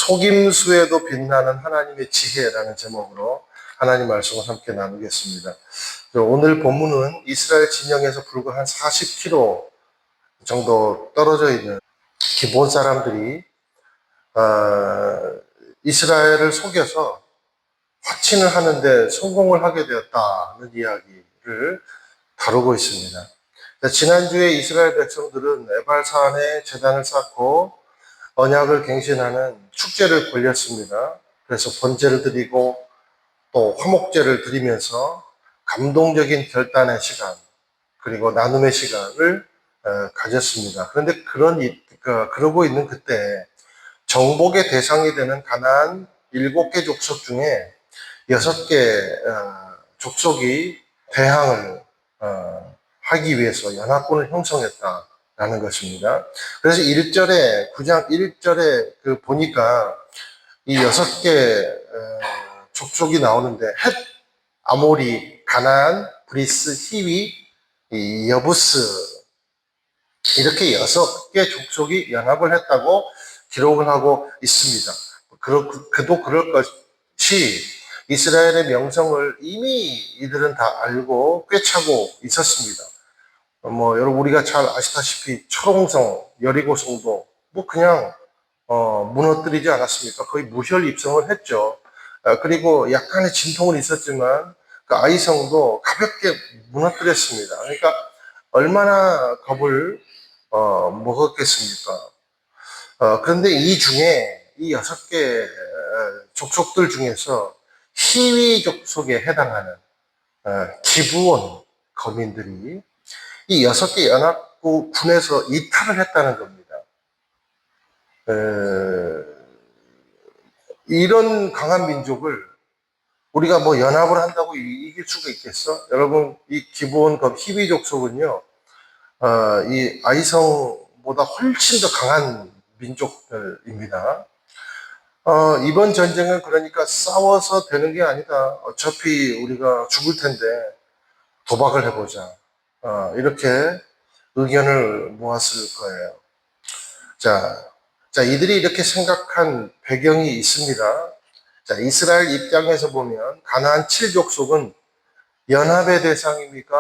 속임수에도 빛나는 하나님의 지혜라는 제목으로 하나님 말씀을 함께 나누겠습니다. 오늘 본문은 이스라엘 진영에서 불과 한 40km 정도 떨어져 있는 기브온 사람들이 이스라엘을 속여서 확신을 하는데 성공을 하게 되었다는 이야기를 다루고 있습니다. 지난주에 이스라엘 백성들은 에발산에 제단을 쌓고 언약을 갱신하는 축제를 벌였습니다. 그래서 번제를 드리고 또 화목제를 드리면서 감동적인 결단의 시간 그리고 나눔의 시간을 가졌습니다. 그런데 그러고 있는 그때 정복의 대상이 되는 가나안 7개 족속 중에 6개 족속이 대항을 하기 위해서 연합군을 형성했다라는 것입니다. 그래서 9장 1절에 보니까 이 6개 족속이 나오는데 헷, 아모리, 가나안, 브리스, 히위, 여부스 이렇게 6개 족속이 연합을 했다고 기록을 하고 있습니다. 그도 그럴 것이 이스라엘의 명성을 이미 이들은 다 알고 꿰차고 있었습니다. 여러분 우리가 잘 아시다시피 철옹성, 여리고성도 그냥 무너뜨리지 않았습니까? 거의 무혈 입성을 했죠. 그리고 약간의 진통은 있었지만 그 아이성도 가볍게 무너뜨렸습니다. 그러니까 얼마나 겁을 먹었겠습니까? 그런데 이 중에 이 6개 족속들 중에서 히위 족속에 해당하는 기브온 거민들이 이 6개 연합군에서 이탈을 했다는 겁니다. 이런 강한 민족을 우리가 연합을 한다고 이길 수가 있겠어? 여러분, 이 기브온 히위 족속은요, 이 아이성보다 훨씬 더 강한 민족들입니다. 이번 전쟁은 그러니까 싸워서 되는 게 아니다. 어차피 우리가 죽을 텐데 도박을 해보자. 이렇게 의견을 모았을 거예요. 자, 이들이 이렇게 생각한 배경이 있습니다. 자, 이스라엘 입장에서 보면 가나안 7족속은 연합의 대상입니까?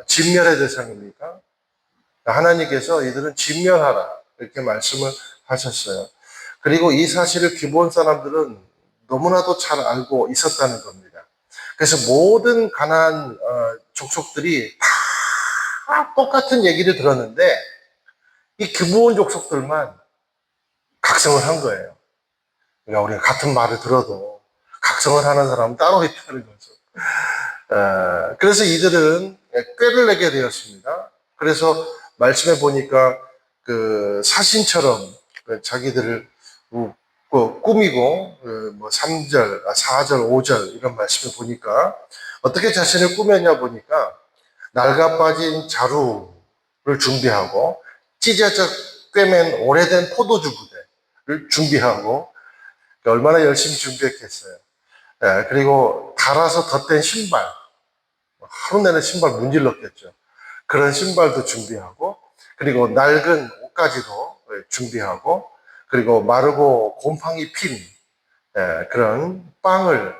진멸의 대상입니까? 하나님께서 이들은 진멸하라 이렇게 말씀을 하셨어요. 그리고 이 사실을 기브온 사람들은 너무나도 잘 알고 있었다는 겁니다. 그래서 모든 가나안 족속들이 다 똑같은 얘기를 들었는데 이 기브온 족속들만 각성을 한 거예요. 그러니까 우리가 같은 말을 들어도 각성을 하는 사람은 따로 있다는 거죠. 그래서 이들은 꾀를 내게 되었습니다. 그래서 말씀해 보니까 그 사신처럼 자기들을 꾸미고 3절, 4절, 5절 이런 말씀을 보니까 어떻게 자신을 꾸몄냐 보니까 낡아 빠진 자루를 준비하고 찢어져 꿰맨 오래된 포도주 부대를 준비하고 얼마나 열심히 준비했겠어요. 그리고 달아서 덧댄 신발, 하루 내내 신발 문질렀겠죠. 그런 신발도 준비하고 그리고 낡은 옷가지도 준비하고 그리고 마르고 곰팡이 핀 그런 빵을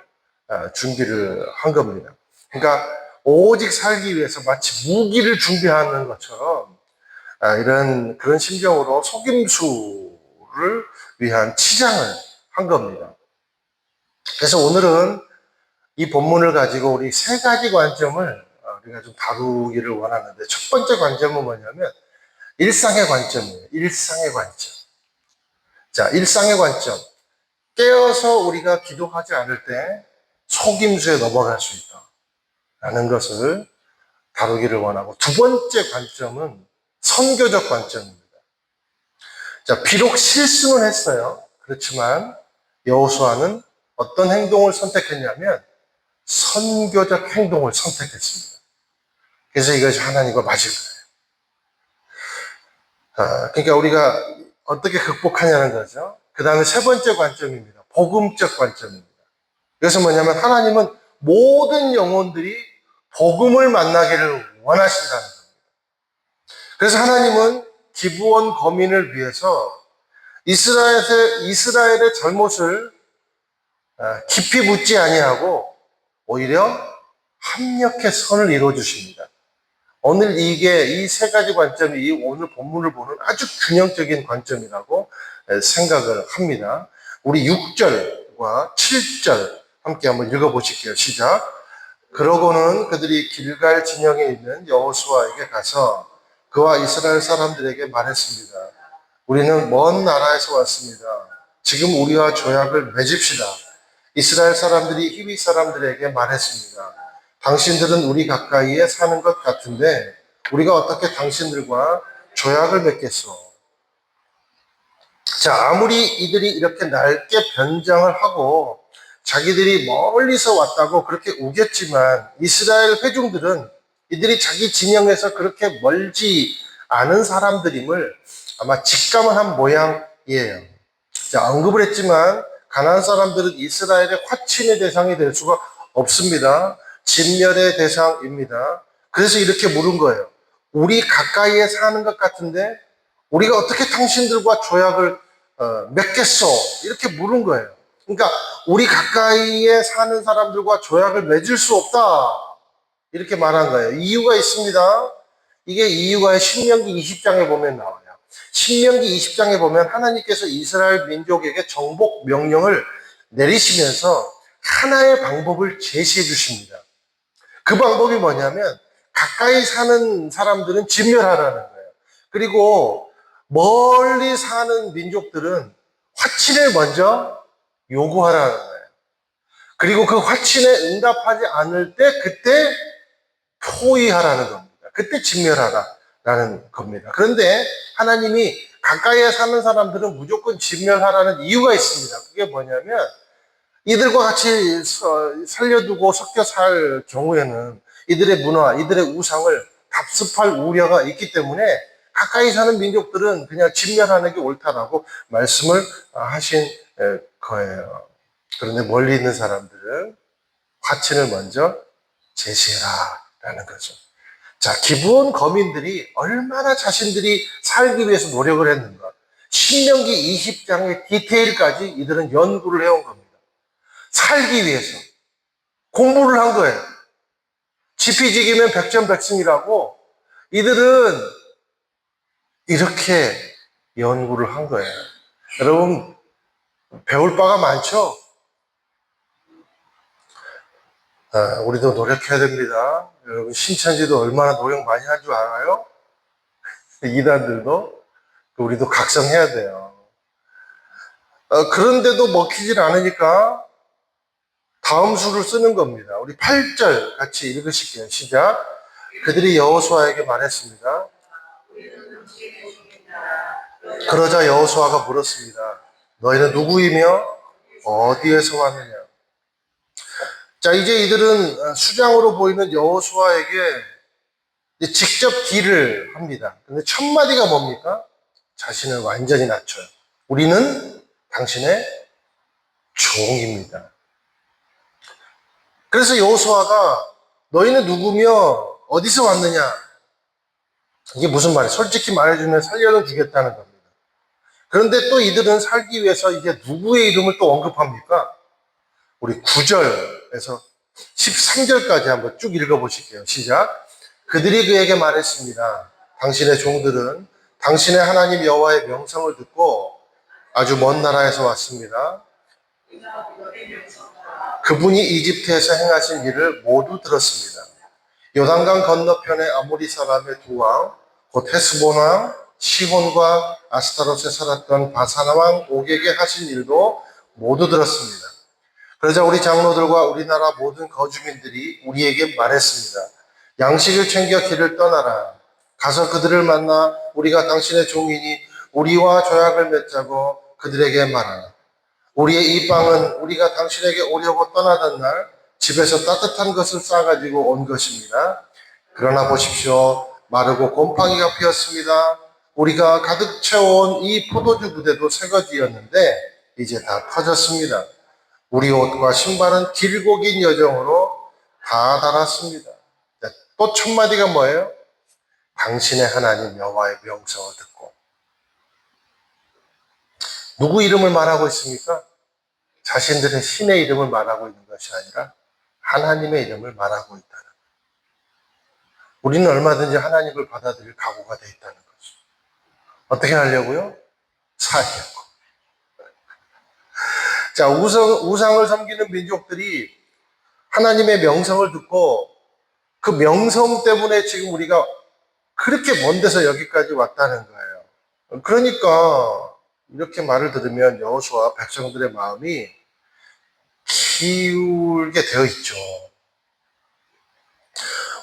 준비를 한 겁니다. 그러니까 오직 살기 위해서 마치 무기를 준비하는 것처럼 그런 심정으로 속임수를 위한 치장을 한 겁니다. 그래서 오늘은 이 본문을 가지고 우리 3가지 관점을 우리가 좀 다루기를 원하는데 첫 번째 관점은 뭐냐면 일상의 관점이에요. 일상의 관점. 자, 일상의 관점. 깨어서 우리가 기도하지 않을 때 속임수에 넘어갈 수 있다 라는 것을 다루기를 원하고 두 번째 관점은 선교적 관점입니다. 자, 비록 실수는 했어요. 그렇지만 여호수아는 어떤 행동을 선택했냐면 선교적 행동을 선택했습니다. 그래서 이것이 하나님과 맞은 거예요. 그러니까 우리가 어떻게 극복하냐는 거죠. 그 다음에 3번째 관점입니다. 복음적 관점입니다. 그래서 뭐냐면 하나님은 모든 영혼들이 복음을 만나기를 원하신다는 겁니다. 그래서 하나님은 기브온 거민을 위해서 이스라엘의 잘못을 깊이 묻지 아니하고 오히려 합력해 선을 이루어 주십니다. 오늘 이 세 가지 관점이 이 오늘 본문을 보는 아주 균형적인 관점이라고 생각을 합니다. 우리 6절과 7절 함께 한번 읽어보실게요. 시작. 그러고는 그들이 길갈 진영에 있는 여호수아에게 가서 그와 이스라엘 사람들에게 말했습니다. 우리는 먼 나라에서 왔습니다. 지금 우리와 조약을 맺읍시다. 이스라엘 사람들이 히위 사람들에게 말했습니다. 당신들은 우리 가까이에 사는 것 같은데 우리가 어떻게 당신들과 조약을 맺겠소? 자, 아무리 이들이 이렇게 넓게 변장을 하고 자기들이 멀리서 왔다고 그렇게 우겼지만 이스라엘 회중들은 이들이 자기 진영에서 그렇게 멀지 않은 사람들임을 아마 직감을 한 모양이에요. 자, 언급을 했지만 가나안 사람들은 이스라엘의 화친의 대상이 될 수가 없습니다. 진멸의 대상입니다. 그래서 이렇게 물은 거예요. 우리 가까이에 사는 것 같은데 우리가 어떻게 당신들과 조약을 맺겠소? 이렇게 물은 거예요. 그러니까 우리 가까이에 사는 사람들과 조약을 맺을 수 없다. 이렇게 말한 거예요. 이유가 있습니다. 이게 이유가 신명기 20장에 보면 나와요. 신명기 20장에 보면 하나님께서 이스라엘 민족에게 정복 명령을 내리시면서 하나의 방법을 제시해 주십니다. 그 방법이 뭐냐면 가까이 사는 사람들은 진멸하라는 거예요. 그리고 멀리 사는 민족들은 화친을 먼저 요구하라는 거예요. 그리고 그 화친에 응답하지 않을 때 그때 포위하라는 겁니다. 그때 진멸하라는 겁니다. 그런데 하나님이 가까이에 사는 사람들은 무조건 진멸하라는 이유가 있습니다. 그게 뭐냐면 이들과 같이 살려두고 섞여 살 경우에는 이들의 문화, 이들의 우상을 답습할 우려가 있기 때문에 가까이 사는 민족들은 그냥 진멸하는 게 옳다라고 말씀을 하신 거예요. 그런데 멀리 있는 사람들은 화친을 먼저 제시해라 라는 거죠. 자, 기브온 거민들이 얼마나 자신들이 살기 위해서 노력을 했는가. 신명기 20장의 디테일까지 이들은 연구를 해온 겁니다. 살기 위해서 공부를 한 거예요. 지피지기면 백전백승이라고 이들은 이렇게 연구를 한 거예요. 여러분 배울 바가 많죠? 우리도 노력해야 됩니다. 여러분 신천지도 얼마나 노력 많이 한 줄 알아요? 이단들도 우리도 각성해야 돼요. 그런데도 먹히질 않으니까 다음 수를 쓰는 겁니다. 우리 8절 같이 읽으실게요. 시작. 그들이 여호수아에게 말했습니다. 그러자 여호수아가 물었습니다. 너희는 누구이며 어디에서 왔느냐? 자, 이제 이들은 수장으로 보이는 여호수아에게 직접 딜을 합니다. 근데 첫 마디가 뭡니까? 자신을 완전히 낮춰요. 우리는 당신의 종입니다. 그래서 여호수아가 너희는 누구며 어디서 왔느냐? 이게 무슨 말이에요? 솔직히 말해주면 살려는 주겠다는 겁니다. 그런데 또 이들은 살기 위해서 이제 누구의 이름을 또 언급합니까? 우리 9절에서 13절까지 한번 쭉 읽어보실게요. 시작. 그들이 그에게 말했습니다. 당신의 종들은 당신의 하나님 여호와의 명성을 듣고 아주 먼 나라에서 왔습니다. 그분이 이집트에서 행하신 일을 모두 들었습니다. 요단강 건너편의 아모리 사람의 두 왕, 곧 헤스본 왕, 시혼과 아스타롯에 살았던 바산 왕 옥에게 하신 일도 모두 들었습니다. 그러자 우리 장로들과 우리나라 모든 거주민들이 우리에게 말했습니다. 양식을 챙겨 길을 떠나라. 가서 그들을 만나 우리가 당신의 종이니 우리와 조약을 맺자고 그들에게 말하라. 우리의 이 빵은 우리가 당신에게 오려고 떠나던 날 집에서 따뜻한 것을 싸가지고 온 것입니다. 그러나 보십시오. 마르고 곰팡이가 피었습니다. 우리가 가득 채워온 이 포도주 부대도 새거지였는데 이제 다 터졌습니다. 우리 옷과 신발은 길고 긴 여정으로 다 닳았습니다. 또 첫 마디가 뭐예요? 당신의 하나님 여호와의 명성을 듣고. 누구 이름을 말하고 있습니까? 자신들의 신의 이름을 말하고 있는 것이 아니라 하나님의 이름을 말하고 있다는 거예요. 우리는 얼마든지 하나님을 받아들일 각오가 되어 있다는 거죠. 어떻게 하려고요? 살려고. 자, 우상을 섬기는 민족들이 하나님의 명성을 듣고 그 명성 때문에 지금 우리가 그렇게 먼 데서 여기까지 왔다는 거예요. 그러니까 이렇게 말을 들으면 여호수아 백성들의 마음이 기울게 되어 있죠.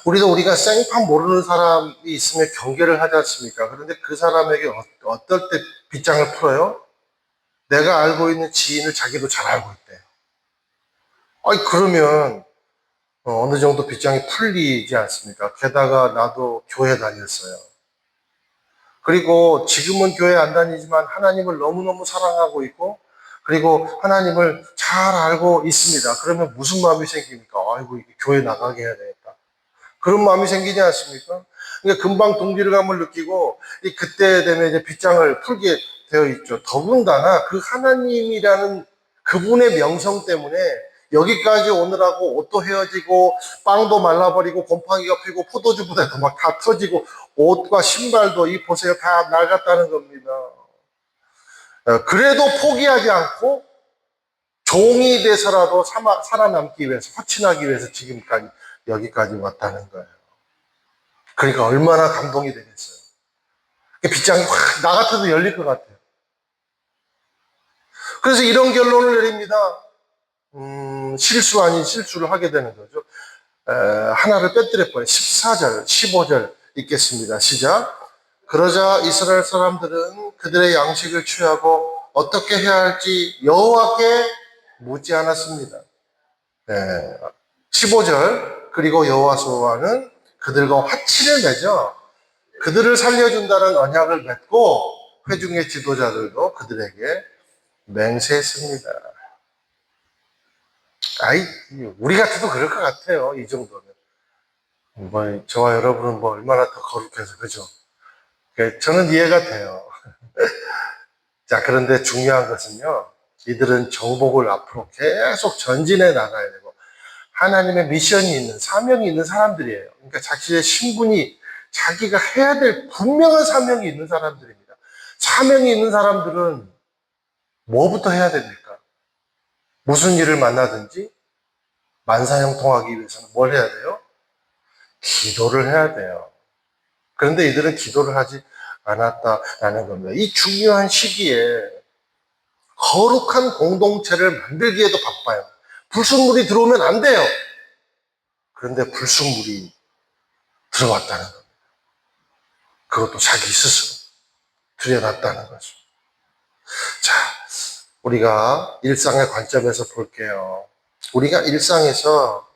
우리가 생판 모르는 사람이 있으면 경계를 하지 않습니까? 그런데 그 사람에게 어떨 때 빗장을 풀어요? 내가 알고 있는 지인을 자기도 잘 알고 있대요. 아니, 그러면 어느 정도 빗장이 풀리지 않습니까? 게다가 나도 교회 다녔어요. 그리고 지금은 교회 안 다니지만 하나님을 너무너무 사랑하고 있고, 그리고 하나님을 잘 알고 있습니다. 그러면 무슨 마음이 생깁니까? 아이고, 이게 교회 나가게 해야 되겠다. 그런 마음이 생기지 않습니까? 그러니까 금방 동질감을 느끼고, 그때 되면 이제 빗장을 풀게 되어 있죠. 더군다나 그 하나님이라는 그분의 명성 때문에 여기까지 오느라고 옷도 헤어지고, 빵도 말라버리고, 곰팡이가 피고, 포도주 부대도 막 다 터지고, 옷과 신발도 이 보세요. 다 낡았다는 겁니다. 그래도 포기하지 않고 종이 돼서라도 살아남기 위해서, 확신하기 위해서 지금까지 여기까지 왔다는 거예요. 그러니까 얼마나 감동이 되겠어요. 빗장이 확 나 같아도 열릴 것 같아요. 그래서 이런 결론을 내립니다. 실수 아닌 실수를 하게 되는 거죠. 하나를 빼뜨려 버려요. 14절, 15절 읽겠습니다. 시작. 그러자 이스라엘 사람들은 그들의 양식을 취하고 어떻게 해야 할지 여호와께 묻지 않았습니다. 15절. 그리고 여호와는 그들과 화친을 맺어 그들을 살려준다는 언약을 맺고 회중의 지도자들도 그들에게 맹세했습니다. 아이, 우리 같아도 그럴 것 같아요. 이 정도는. 저와 여러분은 얼마나 더 거룩해서, 그죠? 저는 이해가 돼요. 자, 그런데 중요한 것은요, 이들은 정복을 앞으로 계속 전진해 나가야 되고, 하나님의 미션이 있는, 사명이 있는 사람들이에요. 그러니까 자기의 신분이, 자기가 해야 될 분명한 사명이 있는 사람들입니다. 사명이 있는 사람들은 뭐부터 해야 됩니까? 무슨 일을 만나든지 만사형통하기 위해서는 뭘 해야 돼요? 기도를 해야 돼요. 그런데 이들은 기도를 하지 않았다라는 겁니다. 이 중요한 시기에 거룩한 공동체를 만들기에도 바빠요. 불순물이 들어오면 안 돼요. 그런데 불순물이 들어왔다는 겁니다. 그것도 자기 스스로 들여놨다는 거죠. 자, 우리가 일상의 관점에서 볼게요. 우리가 일상에서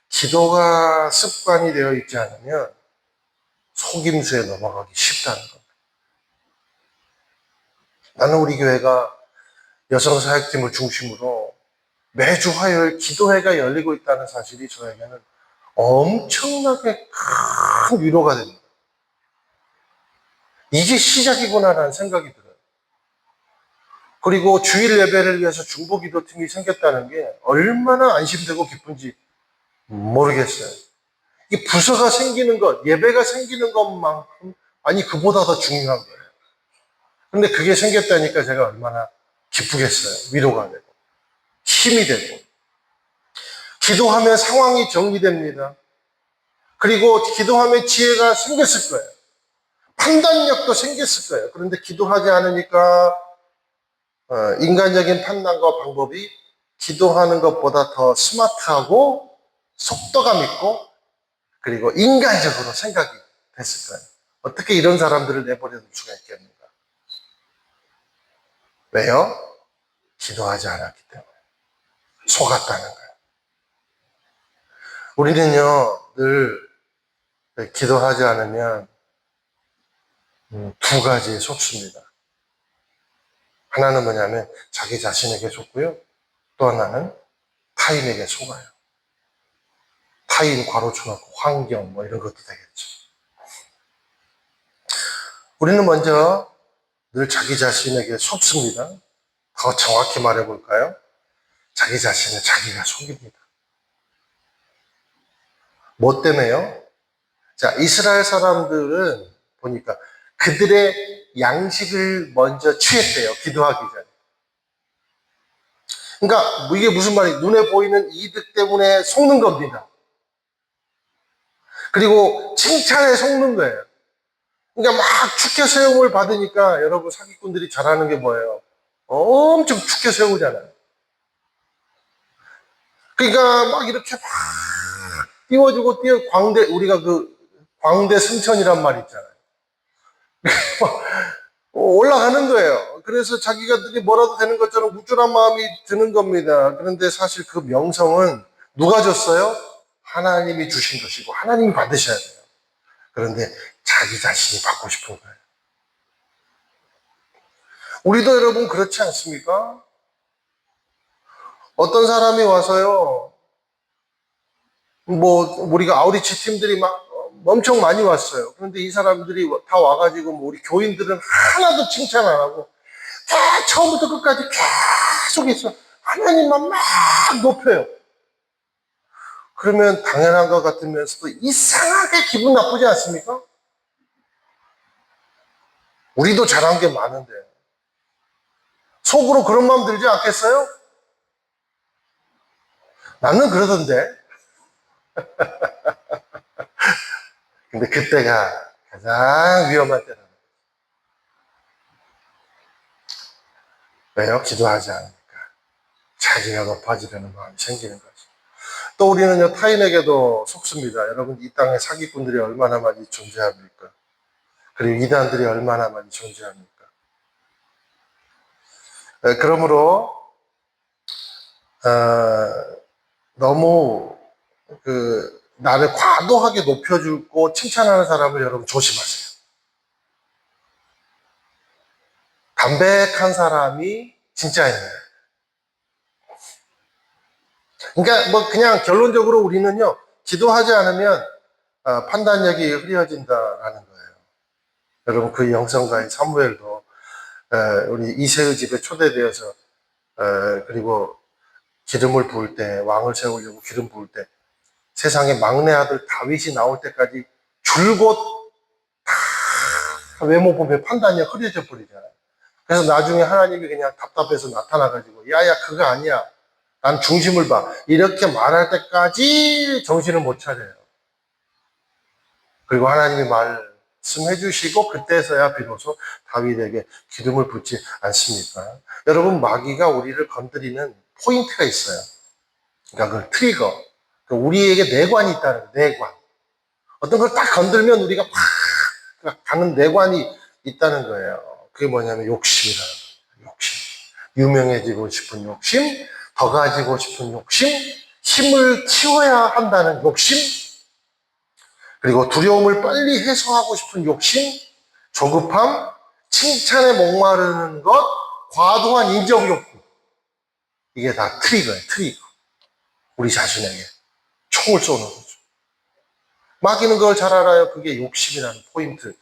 기도가 습관이 되어 있지 않으면 속임수에 넘어가기 쉽다는 겁니다. 나는 우리 교회가 여성사역팀을 중심으로 매주 화요일 기도회가 열리고 있다는 사실이 저에게는 엄청나게 큰 위로가 됩니다. 이게 시작이구나라는 생각이 들어요. 그리고 주일 예배를 위해서 중보기도팀이 생겼다는 게 얼마나 안심되고 기쁜지 모르겠어요. 이 부서가 생기는 것, 예배가 생기는 것만큼, 아니, 그보다 더 중요한 거예요. 근데 그게 생겼다니까 제가 얼마나 기쁘겠어요. 위로가 되고, 힘이 되고. 기도하면 상황이 정리됩니다. 그리고 기도하면 지혜가 생겼을 거예요. 판단력도 생겼을 거예요. 그런데 기도하지 않으니까 인간적인 판단과 방법이 기도하는 것보다 더 스마트하고 속도감 있고 그리고 인간적으로 생각이 됐을 거예요. 어떻게 이런 사람들을 내버려 둘 수가 있겠는가? 왜요? 기도하지 않았기 때문에. 속았다는 거예요. 우리는요, 늘 기도하지 않으면 두 가지에 속습니다. 하나는 뭐냐면 자기 자신에게 속고요. 또 하나는 타인에게 속아요. 타인 괄호 쳐놓고 환경 이런 것도 되겠죠. 우리는 먼저 늘 자기 자신에게 속습니다. 더 정확히 말해볼까요? 자기 자신을 자기가 속입니다. 뭐 때문에요? 자, 이스라엘 사람들은 보니까 그들의 양식을 먼저 취했대요. 기도하기 전에. 그러니까 이게 무슨 말이에요? 눈에 보이는 이득 때문에 속는 겁니다. 그리고 칭찬에 속는 거예요. 그러니까 막 축켜 세움을 받으니까 여러분 사기꾼들이 잘하는 게 뭐예요? 엄청 축켜 세우잖아요. 그러니까 막 이렇게 막 띄워주고 광대, 우리가 그 광대 승천이란 말 있잖아요. 올라가는 거예요. 그래서 자기가들이 뭐라도 되는 것처럼 우쭐한 마음이 드는 겁니다. 그런데 사실 그 명성은 누가 줬어요? 하나님이 주신 것이고 하나님이 받으셔야 돼요. 그런데 자기 자신이 받고 싶은 거예요. 우리도 여러분 그렇지 않습니까? 어떤 사람이 와서요, 우리가 아우리치 팀들이 막 엄청 많이 왔어요. 그런데 이 사람들이 다 와가지고 우리 교인들은 하나도 칭찬 안 하고 다 처음부터 끝까지 계속 있어. 하나님만 막 높여요. 그러면 당연한 것 같으면서도 이상하게 기분 나쁘지 않습니까? 우리도 잘한 게 많은데 속으로 그런 마음 들지 않겠어요? 나는 그러던데. 근데 그때가 가장 위험한 때라는 거예요. 왜요? 기도하지 않으니까. 자기가 높아지려는 마음이 생기는 거죠. 또 우리는요, 타인에게도 속습니다. 여러분, 이 땅에 사기꾼들이 얼마나 많이 존재합니까? 그리고 이단들이 얼마나 많이 존재합니까? 그러므로 너무 나를 과도하게 높여주고 칭찬하는 사람을 여러분 조심하세요. 담백한 사람이 진짜예요. 그러니까 그냥 결론적으로 우리는요, 기도하지 않으면 판단력이 흐려진다라는 거예요. 여러분 그 영성가인 사무엘도 우리 이새의 집에 초대되어서 그리고 기름을 부을 때, 왕을 세우려고 기름 부을 때 세상에 막내 아들 다윗이 나올 때까지 줄곧 다 외모 보면 판단력 흐려져 버리잖아요. 그래서 나중에 하나님이 그냥 답답해서 나타나가지고 야야 그거 아니야, 난 중심을 봐, 이렇게 말할 때까지 정신을 못 차려요. 그리고 하나님이 말씀해 주시고 그때서야 비로소 다윗에게 기름을 붓지 않습니까? 여러분, 마귀가 우리를 건드리는 포인트가 있어요. 그러니까 그 트리거, 우리에게 내관이 있다는 거예요. 내관. 어떤 걸 딱 건들면 우리가 팍 가는 내관이 있다는 거예요. 그게 뭐냐면 욕심이라는 거예요. 욕심. 유명해지고 싶은 욕심, 더 가지고 싶은 욕심, 힘을 키워야 한다는 욕심, 그리고 두려움을 빨리 해소하고 싶은 욕심, 조급함, 칭찬에 목마르는 것, 과도한 인정 욕구. 이게 다 트리거예요, 트리거. 우리 자신에게 총을 쏘는 거죠. 마귀는 그걸 잘 알아요. 그게 욕심이라는 포인트예요.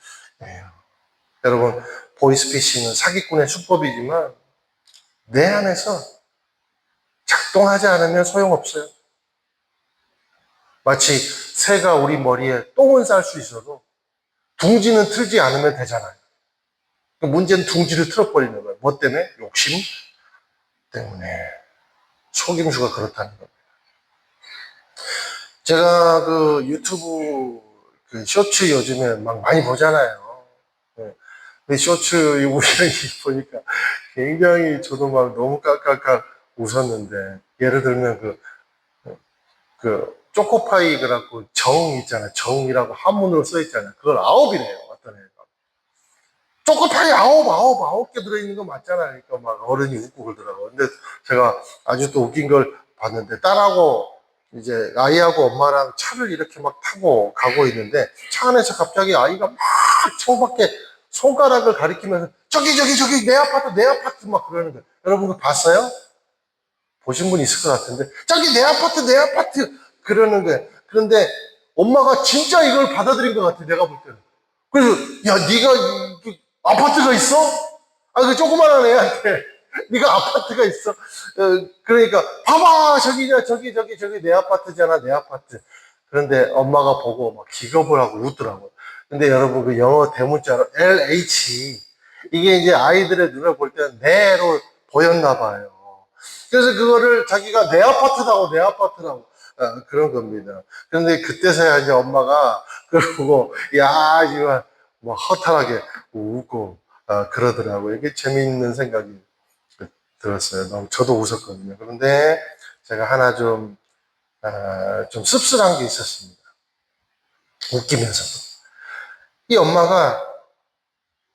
여러분, 보이스피싱은 사기꾼의 수법이지만 내 안에서 작동하지 않으면 소용없어요. 마치 새가 우리 머리에 똥은 쌀 수 있어도 둥지는 틀지 않으면 되잖아요. 문제는 둥지를 틀어버리는 거예요. 뭐 때문에? 욕심 때문에. 속임수가 그렇다는 겁니다. 제가 그 유튜브 그 쇼츠 요즘에 막 많이 보잖아요. 근데 쇼츠 우연히 보니까 굉장히 저도 막 너무 깔깔깔 웃었는데, 예를 들면 초코파이 그래갖고 정 있잖아요. 정이라고 한문으로 써 있잖아요. 그걸 9이래요. 어떤 애가. 초코파이 9개 들어있는 거 맞잖아요. 그러니까 막 어른이 웃고 그러더라고요. 근데 제가 아주 또 웃긴 걸 봤는데, 딸하고 이제 아이하고 엄마랑 차를 이렇게 막 타고 가고 있는데 차 안에서 갑자기 아이가 막 창밖에 손가락을 가리키면서 저기 내 아파트 막 그러는 거예요. 여러분 그거 봤어요? 보신 분 있을 것 같은데 저기 내 아파트 그러는 거예요. 그런데 엄마가 진짜 이걸 받아들인 것 같아, 내가 볼 때는. 그래서 야 네가 아파트가 있어? 그 조그만한 애한테 네가 아파트가 있어. 그러니까 봐봐 저기 내 아파트잖아 내 아파트. 그런데 엄마가 보고 막 기겁을 하고 웃더라고요. 근데 여러분 그 영어 대문자로 LH 이게 이제 아이들의 눈에 볼 때는 네로 보였나 봐요. 그래서 그거를 자기가 내 아파트라고 내 아파트라고 그런 겁니다. 그런데 그때서야 이제 엄마가 그걸 보고 야 지금 뭐 허탈하게 웃고 그러더라고요. 이게 재미있는 생각이 들었어요. 너무 저도 웃었거든요. 그런데 제가 하나 좀 씁쓸한 게 있었습니다. 웃기면서도. 이 엄마가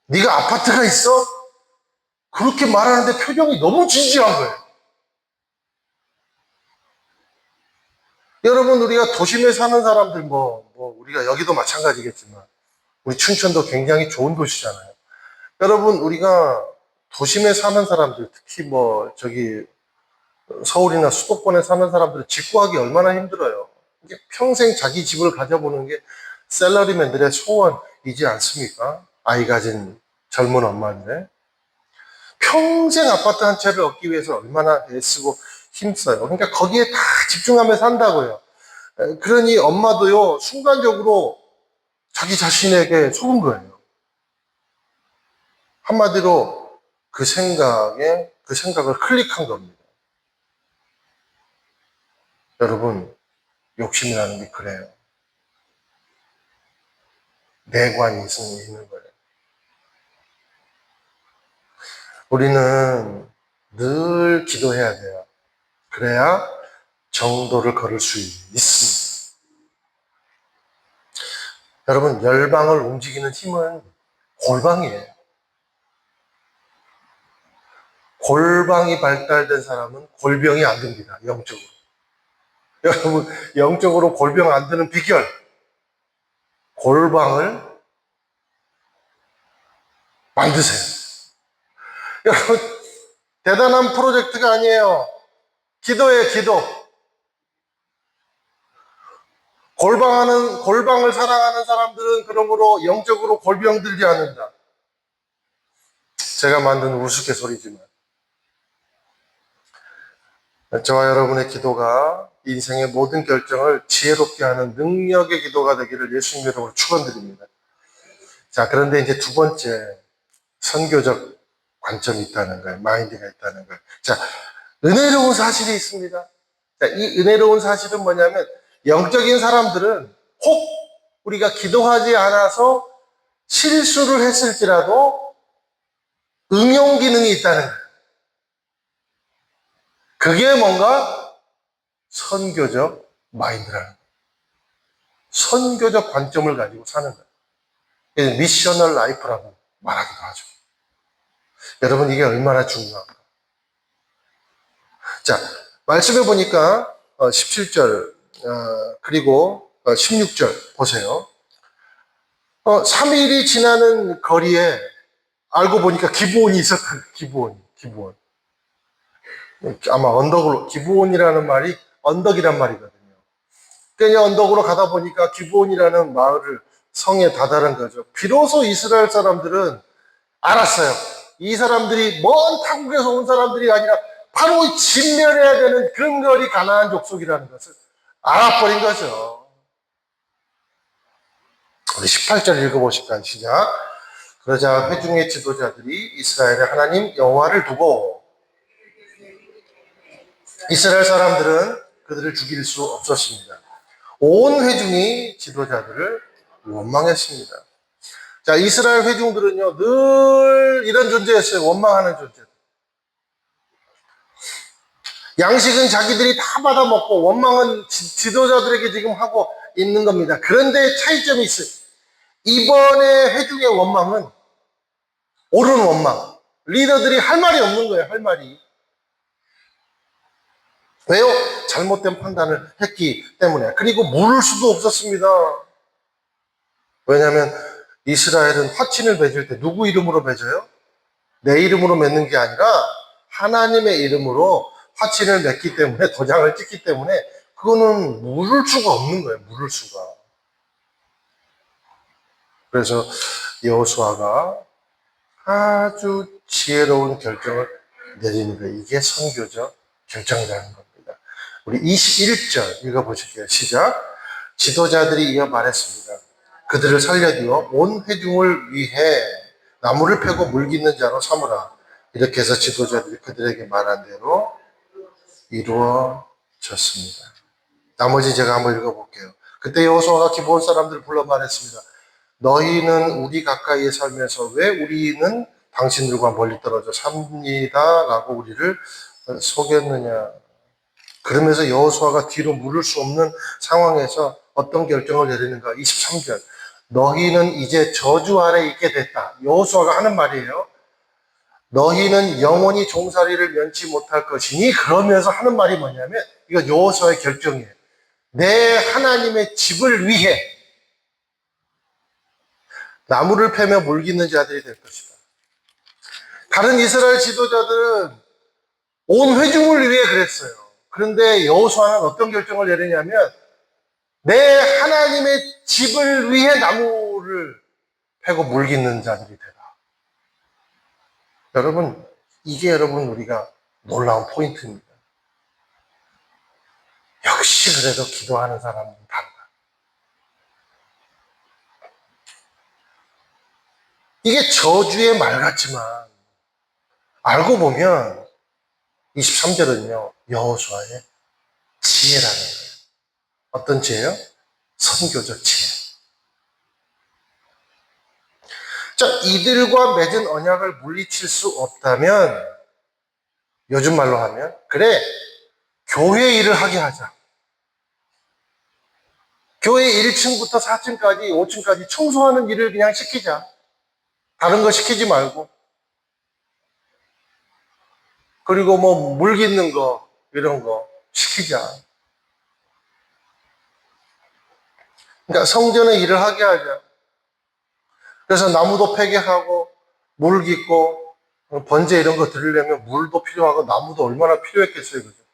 네가 아파트가 있어? 그렇게 말하는데 표정이 너무 진지한 거예요. 여러분 우리가 도심에 사는 사람들 우리가 여기도 마찬가지겠지만 우리 춘천도 굉장히 좋은 도시잖아요. 여러분 우리가 도심에 사는 사람들 특히 저기 서울이나 수도권에 사는 사람들은 집 구하기 얼마나 힘들어요. 이게 평생 자기 집을 가져보는 게 샐러리맨들의 소원이지 않습니까? 아이 가진 젊은 엄마들의 평생 아파트 한 채를 얻기 위해서 얼마나 애쓰고 힘써요. 그러니까 거기에 다 집중하며 산다고요. 그러니 엄마도요 순간적으로 자기 자신에게 속은 거예요. 한마디로 그 생각을 클릭한 겁니다. 여러분 욕심이라는 게 그래요. 내관이 있는 거예요. 우리는 늘 기도해야 돼요. 그래야 정도를 걸을 수 있습니다. 여러분 열방을 움직이는 힘은 골방이에요. 골방이 발달된 사람은 골병이 안 듭니다. 영적으로. 여러분 영적으로 골병 안 드는 비결 골방을 만드세요. 여러분 대단한 프로젝트가 아니에요. 기도예요, 기도. 골방을 사랑하는 사람들은 그러므로 영적으로 골병 들지 않는다. 제가 만든 우스갯소리지만 저와 여러분의 기도가 인생의 모든 결정을 지혜롭게 하는 능력의 기도가 되기를 예수님 이름으로 축원드립니다. 자, 그런데 이제 두 번째 선교적 관점이 있다는 거예요. 마인드가 있다는 거예요. 자, 은혜로운 사실이 있습니다. 자, 이 은혜로운 사실은 뭐냐면 영적인 사람들은 혹 우리가 기도하지 않아서 실수를 했을지라도 응용 기능이 있다는 거예요. 그게 뭔가 선교적 마인드라는 거예요. 선교적 관점을 가지고 사는 거예요. 미셔널 라이프라고 말하기도 하죠. 여러분 이게 얼마나 중요한가. 자, 말씀해 보니까 17절 그리고 16절 보세요. 3일이 지나는 거리에 알고 보니까 기브온이 있었다. 기브온. 아마 기브온이라는 말이 언덕이란 말이거든요. 그러니까 언덕으로 가다 보니까 기브온이라는 마을을 성에 다다른 거죠. 비로소 이스라엘 사람들은 알았어요. 이 사람들이 먼 타국에서 온 사람들이 아니라 바로 진멸해야 되는 근거리 가나안 족속이라는 것을 알아버린 거죠. 우리 18절 읽어보실까요? 시작. 그러자 회중의 지도자들이 이스라엘의 하나님 여호와를 두고 이스라엘 사람들은 그들을 죽일 수 없었습니다. 온 회중이 지도자들을 원망했습니다. 자, 이스라엘 회중들은요, 늘 이런 존재였어요. 원망하는 존재. 양식은 자기들이 다 받아먹고 원망은 지도자들에게 지금 하고 있는 겁니다. 그런데 차이점이 있어요. 이번에 회중의 원망은 옳은 원망. 리더들이 할 말이 없는 거예요. 할 말이. 왜요? 잘못된 판단을 했기 때문에. 그리고 물을 수도 없었습니다. 왜냐하면 이스라엘은 화친을 맺을 때 누구 이름으로 맺어요? 내 이름으로 맺는 게 아니라 하나님의 이름으로 화친을 맺기 때문에, 도장을 찍기 때문에 그거는 물을 수가 없는 거예요. 물을 수가. 그래서 여호수아가 아주 지혜로운 결정을 내리는 거예요. 이게 선교적 결정이라는 겁니다. 우리 21절 읽어보실게요. 시작. 지도자들이 이어 말했습니다. 그들을 살려두어 온 회중을 위해 나무를 패고 물깃는 자로 삼으라. 이렇게 해서 지도자들이 그들에게 말한 대로 이루어졌습니다. 나머지 제가 한번 읽어볼게요. 그때 여호수아가 기브온 사람들을 불러 말했습니다. 너희는 우리 가까이에 살면서 왜 우리는 당신들과 멀리 떨어져 삽니다 라고 우리를 속였느냐. 그러면서 여호수아가 뒤로 물을 수 없는 상황에서 어떤 결정을 내리는가. 23절. 너희는 이제 저주 아래 있게 됐다. 여호수아가 하는 말이에요. 너희는 영원히 종살이를 면치 못할 것이니, 그러면서 하는 말이 뭐냐면, 이거 여호수아의 결정이에요. 내 하나님의 집을 위해 나무를 패며 물깃는 자들이 될 것이다. 다른 이스라엘 지도자들은 온 회중을 위해 그랬어요. 그런데 여호수아는 어떤 결정을 내리냐면, 내 하나님의 집을 위해 나무를 패고 물깃는 자들이 되라. 여러분, 이게 여러분 우리가 놀라운 포인트입니다. 역시 그래도 기도하는 사람은 다르다. 이게 저주의 말 같지만 알고 보면 23절은요, 여호수아의 지혜라는 거예요. 어떤 지혜요? 선교적 지혜. 자, 이들과 맺은 언약을 물리칠 수 없다면, 요즘 말로 하면, 그래, 교회 일을 하게 하자. 교회 1층부터 4층까지, 5층까지 청소하는 일을 그냥 시키자. 다른 거 시키지 말고. 그리고 뭐 물 깃는 거, 이런 거 시키자. 그러니까 성전의 일을 하게 하자. 그래서 나무도 패게 하고, 물 깃고, 번제 이런 거 드리려면 물도 필요하고 나무도 얼마나 필요했겠어요. 그죠?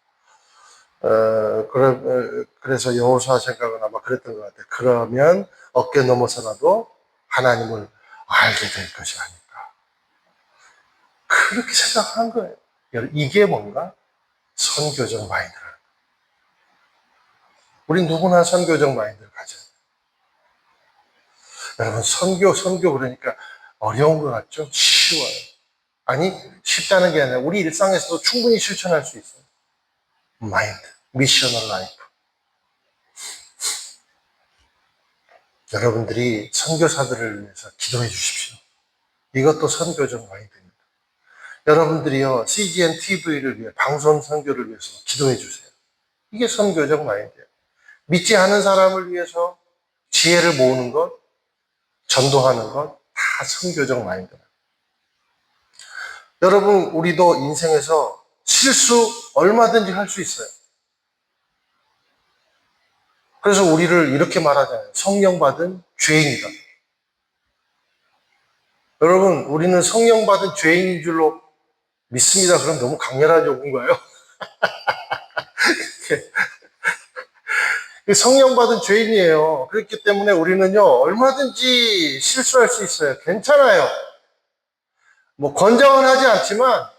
그래서 여호수아 생각은 아마 그랬던 것 같아요. 그러면 어깨 넘어서라도 하나님을 알게 될 것이 아닐까. 그렇게 생각한 거예요. 이게 뭔가? 선교적 마인드라는 거예요. 우리 누구나 선교적 마인드를 가져야 돼요. 여러분, 선교 그러니까 어려운 것 같죠? 쉬워요. 아니, 쉽다는 게 아니라 우리 일상에서도 충분히 실천할 수 있어요. 마인드, 미셔널 라이프. 여러분들이 선교사들을 위해서 기도해 주십시오. 이것도 선교적 마인드입니다. 여러분들이요, CGN TV를 위해, 방송 선교를 위해서 기도해 주세요. 이게 선교적 마인드예요. 믿지 않은 사람을 위해서 지혜를 모으는 것, 전도하는 것, 다 선교적 마인드예요. 여러분, 우리도 인생에서 실수 얼마든지 할 수 있어요. 그래서 우리를 이렇게 말하잖아요. 성령 받은 죄인이다. 여러분, 우리는 성령 받은 죄인인 줄로 믿습니다. 그럼 너무 강렬한 욕인가요? 성령 받은 죄인이에요. 그렇기 때문에 우리는요, 얼마든지 실수할 수 있어요. 괜찮아요. 뭐, 권장은 하지 않지만,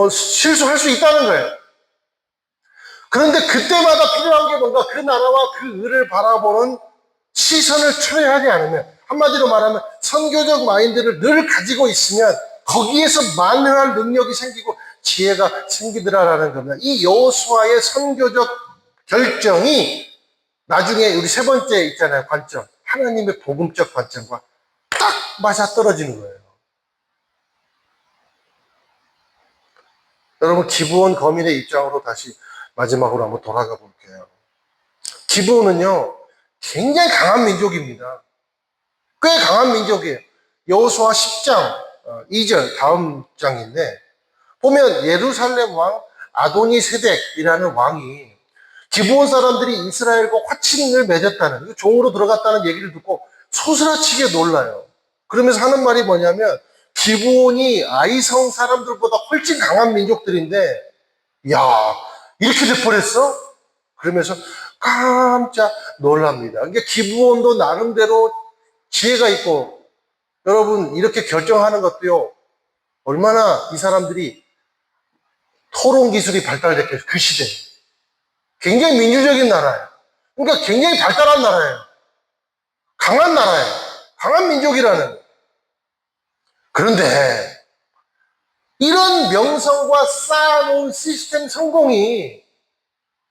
실수할 수 있다는 거예요. 그런데 그때마다 필요한 게 뭔가 그 나라와 그 의를 바라보는 시선을 초래하지 않으면, 한마디로 말하면 선교적 마인드를 늘 가지고 있으면 거기에서 만회할 능력이 생기고 지혜가 생기더라라는 겁니다. 이 여호수아의 선교적 결정이 나중에 우리 세 번째 있잖아요. 관점. 하나님의 복음적 관점과 딱 맞아떨어지는 거예요. 여러분, 기브온 거민의 입장으로 다시 마지막으로 한번 돌아가 볼게요. 기브온은요, 굉장히 강한 민족입니다. 꽤 강한 민족이에요. 여호수아 10장 2절 다음 장인데 보면 예루살렘 왕 아도니 세덱이라는 왕이 기브온 사람들이 이스라엘과 화친을 맺었다는, 종으로 들어갔다는 얘기를 듣고 소스라치게 놀라요. 그러면서 하는 말이 뭐냐면, 기브온이 아이성 사람들보다 훨씬 강한 민족들인데, 야, 이렇게 돼버렸어? 그러면서 깜짝 놀랍니다. 그러니까 기브온도 나름대로 지혜가 있고, 여러분, 이렇게 결정하는 것도요, 얼마나 이 사람들이 토론 기술이 발달됐겠어요. 그 시대에. 굉장히 민주적인 나라예요. 그러니까 굉장히 발달한 나라예요. 강한 나라예요. 강한 민족이라는. 그런데 이런 명성과 쌓아놓은 시스템 성공이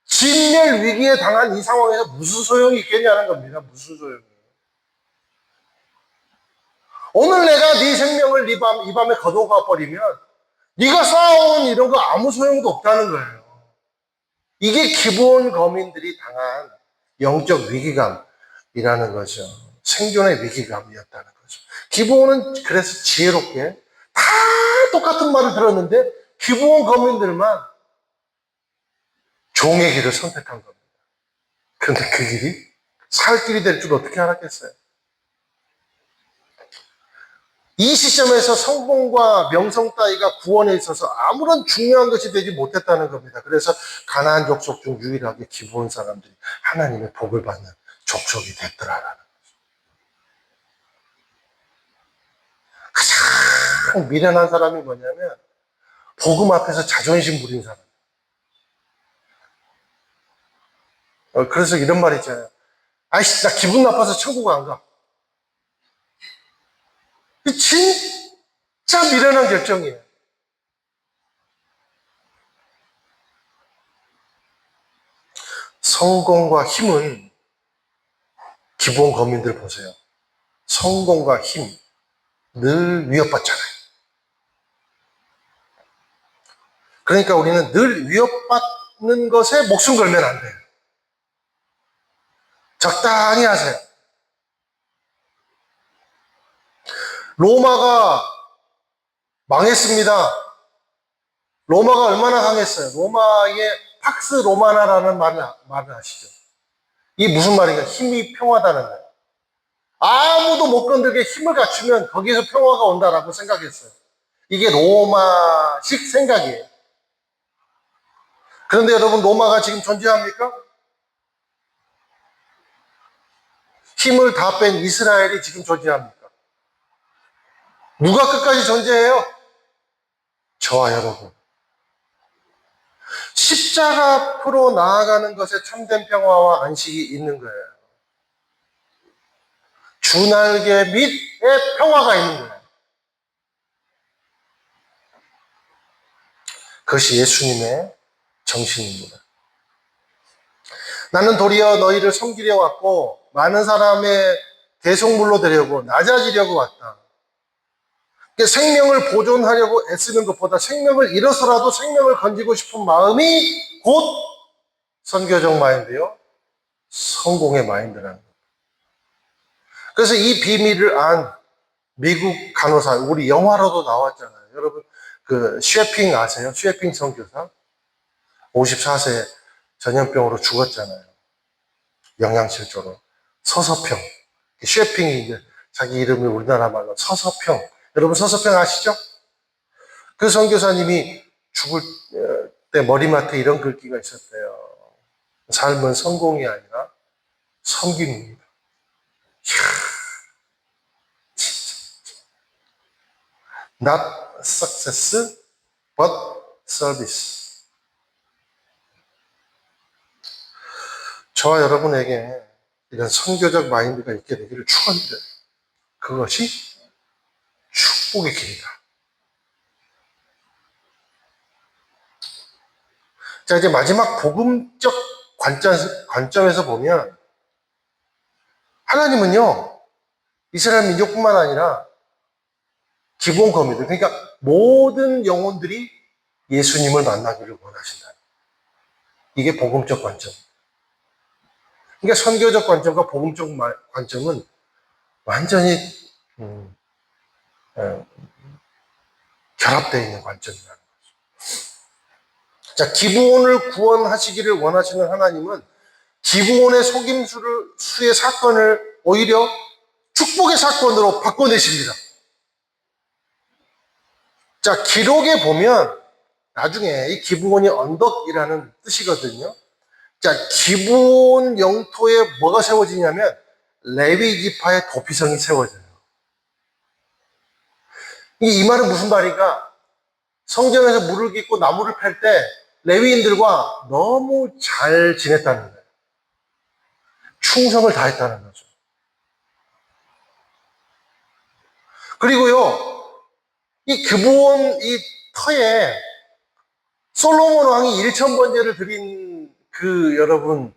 진멸 위기에 당한 이 상황에서 무슨 소용이 있겠냐는 겁니다. 무슨 소용이. 오늘 내가 네 생명을 이 밤에 거둬가 버리면 네가 쌓아온 이런 거 아무 소용도 없다는 거예요. 이게 기본 거민들이 당한 영적 위기감이라는 거죠. 생존의 위기감이었다는 거죠. 기브온은 그래서 지혜롭게 다 똑같은 말을 들었는데 기브온 거민들만 종의 길을 선택한 겁니다. 그런데 그 길이 살 길이 될 줄 어떻게 알았겠어요? 이 시점에서 성공과 명성 따위가 구원에 있어서 아무런 중요한 것이 되지 못했다는 겁니다. 그래서 가나안 족속 중 유일하게 기브온 사람들이 하나님의 복을 받는 족속이 됐더라라는 거죠. 가장 미련한 사람이 뭐냐면 복음 앞에서 자존심 부린 사람. 그래서 이런 말 있잖아요. 아이씨, 나 기분 나빠서 천국 안 가. 진짜 미련한 결정이에요. 성공과 힘은 기본 거민들 보세요. 성공과 힘 늘 위협받잖아요. 그러니까 우리는 늘 위협받는 것에 목숨 걸면 안 돼요. 적당히 하세요. 로마가 망했습니다. 로마가 얼마나 강했어요? 로마의 팍스 로마나라는 말을 아시죠? 이게 무슨 말인가? 힘이 평화다는 거예요. 아무도 못 건들게 힘을 갖추면 거기에서 평화가 온다라고 생각했어요. 이게 로마식 생각이에요. 그런데 여러분, 로마가 지금 존재합니까? 힘을 다 뺀 이스라엘이 지금 존재합니까? 누가 끝까지 존재해요? 저와 여러분. 십자가 앞으로 나아가는 것에 참된 평화와 안식이 있는 거예요. 주날개 밑에 평화가 있는 거예요. 그것이 예수님의 정신입니다. 나는 도리어 너희를 섬기려 왔고 많은 사람의 대속물로 되려고 낮아지려고 왔다. 생명을 보존하려고 애쓰는 것보다 생명을 잃어서라도 생명을 건지고 싶은 마음이 곧 선교적 마인드요, 성공의 마인드라는 거예요. 그래서 이 비밀을 안 미국 간호사, 우리 영화로도 나왔잖아요. 여러분, 그 쉐핑 아세요? 쉐핑 선교사? 54세 전염병으로 죽었잖아요. 영양실조로. 서서평. 쉐핑이 이제 자기 이름이 우리나라 말로 서서평. 여러분 서서평 아시죠? 그 선교사님이 죽을 때 머리맡에 이런 글귀가 있었대요. 삶은 성공이 아니라 섬김입니다. 이야, 진짜. Not success, but service. 저와 여러분에게 이런 선교적 마인드가 있게 되기를 축원드려요. 그것이 축복의 길이다. 자, 이제 마지막 복음적 관점에서 보면 하나님은요, 이스라엘 민족뿐만 아니라 기본 거민들, 그러니까 모든 영혼들이 예수님을 만나기를 원하신다. 이게 복음적 관점입니다. 그러니까 선교적 관점과 복음적 관점은 완전히 결합되어 있는 관점이라는 거죠. 자, 기브온을 구원하시기를 원하시는 하나님은 기브온의 속임수의 사건을 오히려 축복의 사건으로 바꿔내십니다. 자, 기록에 보면 나중에 이 기브온이 언덕이라는 뜻이거든요. 자, 기브온 영토에 뭐가 세워지냐면 레위 지파의 도피성이 세워져요. 이 말은 무슨 말인가? 성전에서 물을 깃고 나무를 팰 때 레위인들과 너무 잘 지냈다는 거예요. 충성을 다했다는 거죠. 그리고요, 이 기브온 이 터에 솔로몬 왕이 1,000번제를 드린 여러분,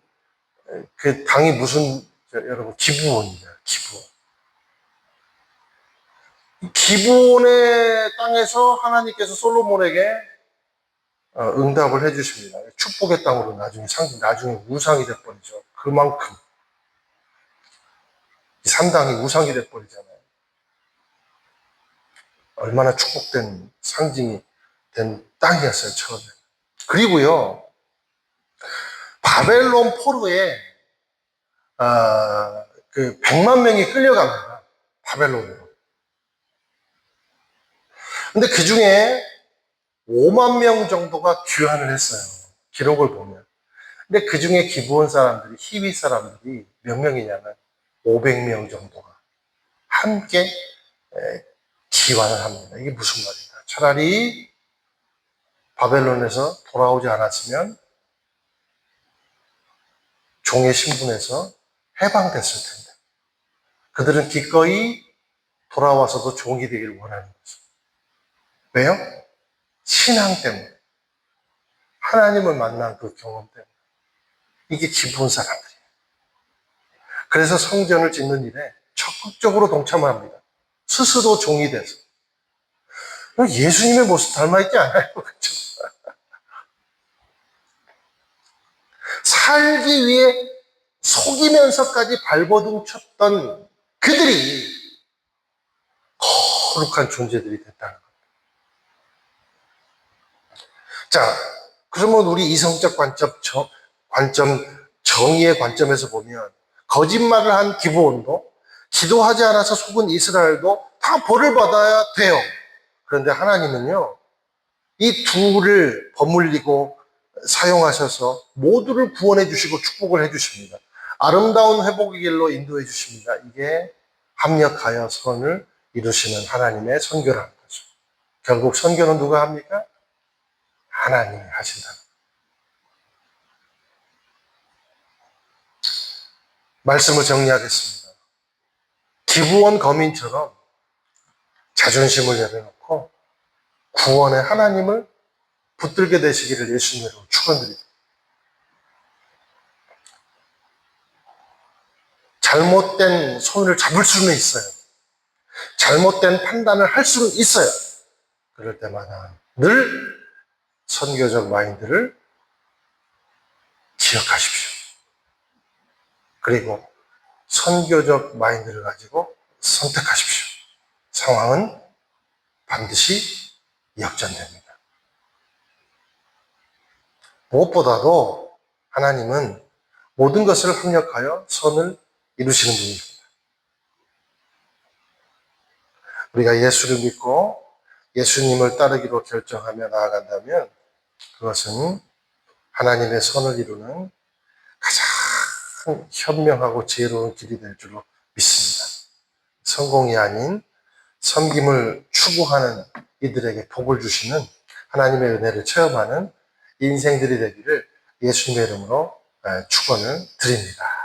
그 당이 무슨, 여러분, 기브온입니다. 기브온. 기브온의 땅에서 하나님께서 솔로몬에게 응답을 해주십니다. 축복의 땅으로 나중에 우상이 돼버리죠. 그만큼 이 3당이 우상이 돼버리잖아요. 얼마나 축복된 상징이 된 땅이었어요, 처음에. 그리고요, 바벨론 포로에 100만 명이 끌려갑니다. 바벨론으로. 근데 그 중에 5만 명 정도가 귀환을 했어요. 기록을 보면. 근데 그 중에 기브온 사람들이, 히위 사람들이 몇 명이냐면 500명 정도가 함께 귀환을 합니다. 이게 무슨 말이냐. 차라리 바벨론에서 돌아오지 않았으면 종의 신분에서 해방됐을 텐데. 그들은 기꺼이 돌아와서도 종이 되기를 원하는 거죠. 왜요? 신앙 때문에. 하나님을 만난 그 경험 때문에. 이게 기브온 사람들이에요. 그래서 성전을 짓는 일에 적극적으로 동참합니다. 스스로 종이 돼서. 예수님의 모습 닮아있지 않아요? 그렇죠? 살기 위해 속이면서까지 발버둥 쳤던 그들이 거룩한 존재들이 됐다는 겁니다. 자, 그러면 우리 이성적 정의의 관점에서 보면 거짓말을 한 기브온도 기도하지 않아서 속은 이스라엘도 다 벌을 받아야 돼요. 그런데 하나님은요, 이 둘을 버물리고 사용하셔서 모두를 구원해 주시고 축복을 해 주십니다. 아름다운 회복의 길로 인도해 주십니다. 이게 합력하여 선을 이루시는 하나님의 선교라는 거죠. 결국 선교는 누가 합니까? 하나님이 하신다. 말씀을 정리하겠습니다. 기브온 거민처럼 자존심을 내려놓고 구원의 하나님을 붙들게 되시기를 예수님으로 축원드립니다. 잘못된 손을 잡을 수는 있어요. 잘못된 판단을 할 수는 있어요. 그럴 때마다 늘 선교적 마인드를 기억하십시오. 그리고 선교적 마인드를 가지고 선택하십시오. 상황은 반드시 역전됩니다. 무엇보다도 하나님은 모든 것을 합력하여 선을 이루시는 분입니다. 우리가 예수를 믿고 예수님을 따르기로 결정하며 나아간다면 그것은 하나님의 선을 이루는 가장 현명하고 지혜로운 길이 될 줄로 믿습니다. 성공이 아닌 섬김을 추구하는 이들에게 복을 주시는 하나님의 은혜를 체험하는 인생들이 되기를 예수님의 이름으로 축원을 드립니다.